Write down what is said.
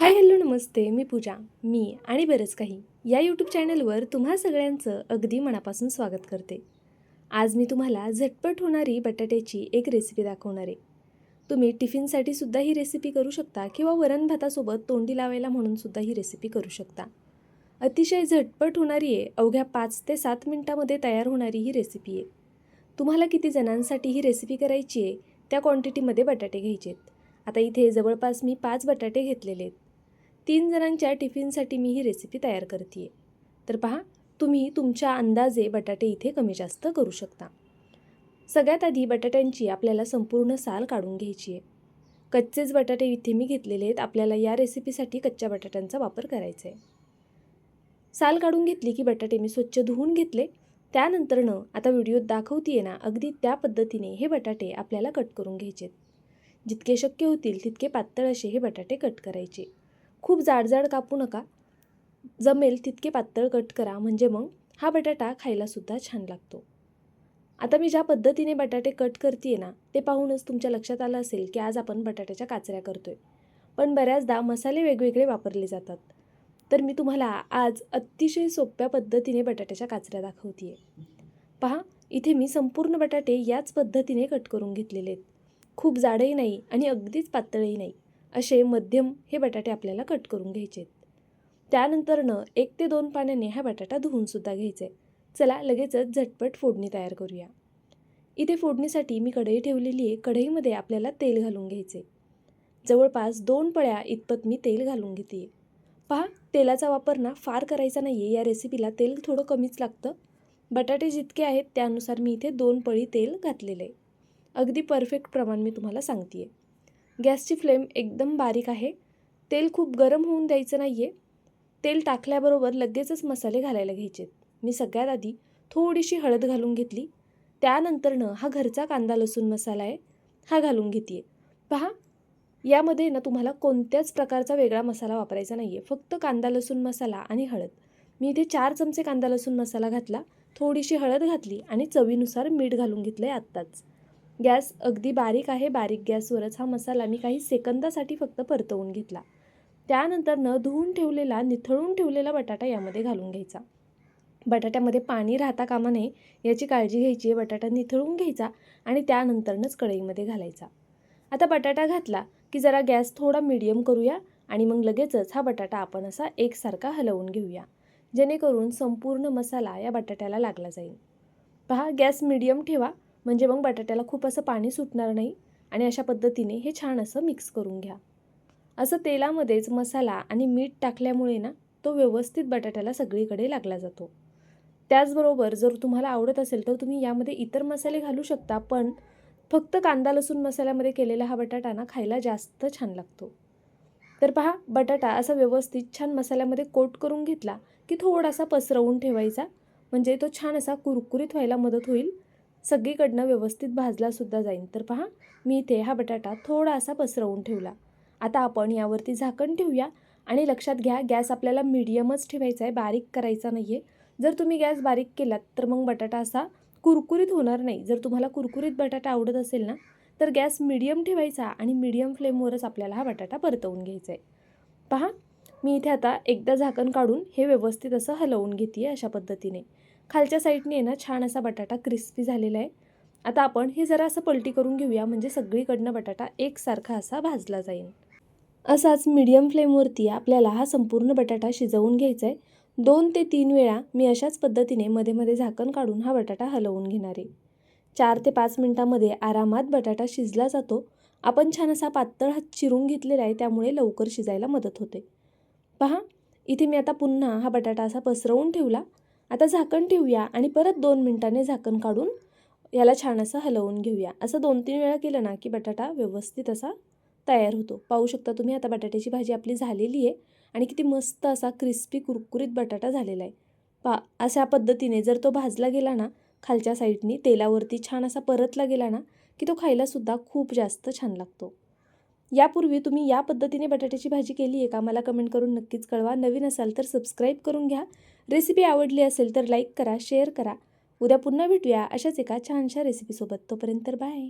Hi hello नमस्ते, मी पूजा. मी आणि बरंच काही या यूट्यूब चॅनलवर तुम्हा सगळ्यांचं अगदी मनापासून स्वागत करते. आज मी तुम्हाला झटपट होणारी बटाट्याची एक रेसिपी दाखवणार आहे. तुम्ही टिफिनसाठी सुद्धा ही रेसिपी करू शकता किंवा वरण भातासोबत तोंडी लावायला म्हणून सुद्धा ही रेसिपी करू शकता. अतिशय झटपट होणारी आहे, अवघ्या 5 ते 7 मिनिटामध्ये तयार होणारी ही रेसिपी आहे. तुम्हाला किती जणांसाठी ही रेसिपी करायची आहे त्या क्वांटिटीमध्ये बटाटे घ्यायचे आहेत. आता इथे जवळपास मी 5 बटाटे घेतलेले आहेत. 3 जणांच्या टिफिनसाठी मी ही रेसिपी तयार करते आहे. तर पहा, तुम्ही तुमच्या अंदाजे बटाटे इथे कमी जास्त करू शकता. सगळ्यात आधी बटाट्यांची आपल्याला संपूर्ण साल काढून घ्यायची आहे. कच्चेच बटाटे इथे मी घेतलेले आहेत. आपल्याला या रेसिपीसाठी कच्च्या बटाट्यांचा वापर करायचा आहे. साल काढून घेतली की बटाटे मी स्वच्छ धुवून घेतले. त्यानंतरनं आता व्हिडिओत दाखवतीये ना, अगदी त्या पद्धतीने हे बटाटे आपल्याला कट करून घ्यायचे. जितके शक्य होतील तितके पातळ असे हे बटाटे कट करायचे. खूप जाड कापू नका, जमेल तितके पातळ कट करा, म्हणजे मग हा बटाटा खायलासुद्धा छान लागतो. आता मी ज्या पद्धतीने बटाटे कट करते ना, ते पाहूनच तुमच्या लक्षात आलं असेल की आज आपण बटाट्याच्या काचऱ्या करतोय. पण बऱ्याचदा मसाले वेगवेगळे वापरले जातात. तर मी तुम्हाला आज अतिशय सोप्या पद्धतीने बटाट्याच्या काचऱ्या दाखवते आहे. पहा, इथे मी संपूर्ण बटाटे याच पद्धतीने कट करून घेतलेले आहेत. खूप जाडही नाही आणि अगदीच पातळही नाही, असे मध्यम हे बटाटे आपल्याला कट करून घ्यायचे आहेत. त्यानंतरनं 1 ते 2 पाण्याने हा बटाटा धुवूनसुद्धा घ्यायचा आहे. चला लगेचच झटपट फोडणी तयार करूया. इथे फोडणीसाठी मी कढई ठेवलेली आहे. कढईमध्ये आपल्याला तेल घालून घ्यायचे. जवळपास 2 पळ्या इतपत मी तेल घालून घेते. पहा, तेलाचा वापर ना फार करायचा नाही आहे. या रेसिपीला तेल थोडं कमीच लागतं. बटाटे जितके आहेत त्यानुसार मी इथे 2 पळी तेल घातलेलं आहे. अगदी परफेक्ट प्रमाण मी तुम्हाला सांगते आहे. गॅसची फ्लेम एकदम बारीक आहे. तेल खूप गरम होऊन द्यायचं नाही आहे. तेल टाकल्याबरोबर लगेचच मसाले घालायला घ्यायचे. मी सगळ्यात आधी थोडीशी हळद घालून घेतली. त्यानंतरनं हा घरचा कांदा लसूण मसाला आहे, हा घालून घेते आहे. पहा, यामध्ये ना तुम्हाला कोणत्याच प्रकारचा वेगळा मसाला वापरायचा नाही आहे. फक्त कांदा लसूण मसाला आणि हळद. मी इथे 4 चमचे कांदा लसूण मसाला घातला, थोडीशी हळद घातली आणि चवीनुसार मीठ घालून घेतलं आहे आत्ताच. गॅस अगदी बारीक आहे. बारीक गॅसवरच हा मसाला मी काही सेकंदासाठी फक्त परतवून घेतला. त्यानंतर धुवून ठेवलेला, निथळून ठेवलेला बटाटा यामध्ये घालून घ्यायचा. बटाट्यामध्ये पाणी राहता कामा नये याची काळजी घ्यायची आहे. बटाटा निथळून घ्यायचा आणि त्यानंतरच कढईमध्ये घालायचा. आता बटाटा घातला की जरा गॅस थोडा मीडियम करूया आणि मग लगेचच हा बटाटा आपण असा एकसारखा हलवून घेऊया, जेणेकरून संपूर्ण मसाला या बटाट्याला लागला जाईल. पहा, गॅस मीडियम ठेवा, म्हणजे मग बटाट्याला खूप असं पाणी सुटणार नाही आणि अशा पद्धतीने हे छान असं मिक्स करून घ्या. असं तेलामध्येच मसाला आणि मीठ टाकल्यामुळे ना तो व्यवस्थित बटाट्याला सगळीकडे लागला जातो. त्याचबरोबर जर तुम्हाला आवडत असेल तर तुम्ही यामध्ये इतर मसाले घालू शकता, पण फक्त कांदा लसूण मसाल्यामध्ये केलेला हा बटाटा ना खायला जास्त छान लागतो. तर पहा, बटाटा असा व्यवस्थित छान मसाल्यामध्ये कोट करून घेतला की थोडासा पसरवून ठेवायचा, म्हणजे तो छान असा कुरकुरीत व्हायला मदत होईल. सगळीकडनं व्यवस्थित भाजलासुद्धा जाईल. तर पहा, मी इथे हा बटाटा थोडा असा पसरवून ठेवला. आता आपण यावरती झाकण ठेवूया आणि लक्षात घ्या, गॅस आपल्याला मीडियमच ठेवायचा आहे, बारीक करायचा नाही आहे. जर तुम्ही गॅस बारीक केलात तर मग बटाटा असा कुरकुरीत होणार नाही. जर तुम्हाला कुरकुरीत बटाटा आवडत असेल ना, तर गॅस मीडियम ठेवायचा आणि मीडियम फ्लेमवरच आपल्याला हा बटाटा परतवून घ्यायचा आहे. पहा, मी इथे आता एकदा झाकण काढून हे व्यवस्थित असं हलवून घेते आहे. अशा पद्धतीने खालच्या साईडने ना छान असा बटाटा क्रिस्पी झालेला आहे. आता आपण हे जरा असं पलटी करून घेऊया, म्हणजे सगळीकडनं बटाटा एकसारखा असा भाजला जाईल. असाच मीडियम फ्लेमवरती आपल्याला हा संपूर्ण बटाटा शिजवून घ्यायचा आहे. 2 ते 3 वेळा मी अशाच पद्धतीने मध्ये मध्ये झाकण काढून हा बटाटा हलवून घेणार आहे. 4 ते 5 मिनिटांमध्ये आरामात बटाटा शिजला जातो. आपण छान असा पातळ चिरून घेतलेला आहे, त्यामुळे लवकर शिजायला मदत होते. पहा, इथे मी आता पुन्हा हा बटाटा असा पसरवून ठेवला. आता झाकण ठेवूया आणि परत 2 मिनिटांनी झाकण काढून याला छान असं हलवून घेऊया. असं 2-3 वेळा केलं ना की बटाटा व्यवस्थित असा तयार होतो. पाहू शकता तुम्ही, आता बटाट्याची भाजी आपली झालेली आहे आणि किती मस्त असा क्रिस्पी कुरकुरीत बटाटा झालेला आहे. अशा पद्धतीने जर तो भाजला गेला ना, खालच्या साईडनी तेलावरती छान असा परतला गेला ना की तो खायलासुद्धा खूप जास्त छान लागतो. यापूर्वी तुम्ही या पद्धतीने बटाट्याची भाजी केली आहे का, मला कमेंट करून नक्कीच कळवा. नवीन असाल तर सबस्क्राईब करून घ्या. रेसिपी आवडली असेल तर लाईक करा, शेअर करा. उद्या पुन्हा भेटूया अशाच एका छानशा रेसिपीसोबत. तोपर्यंत बाय.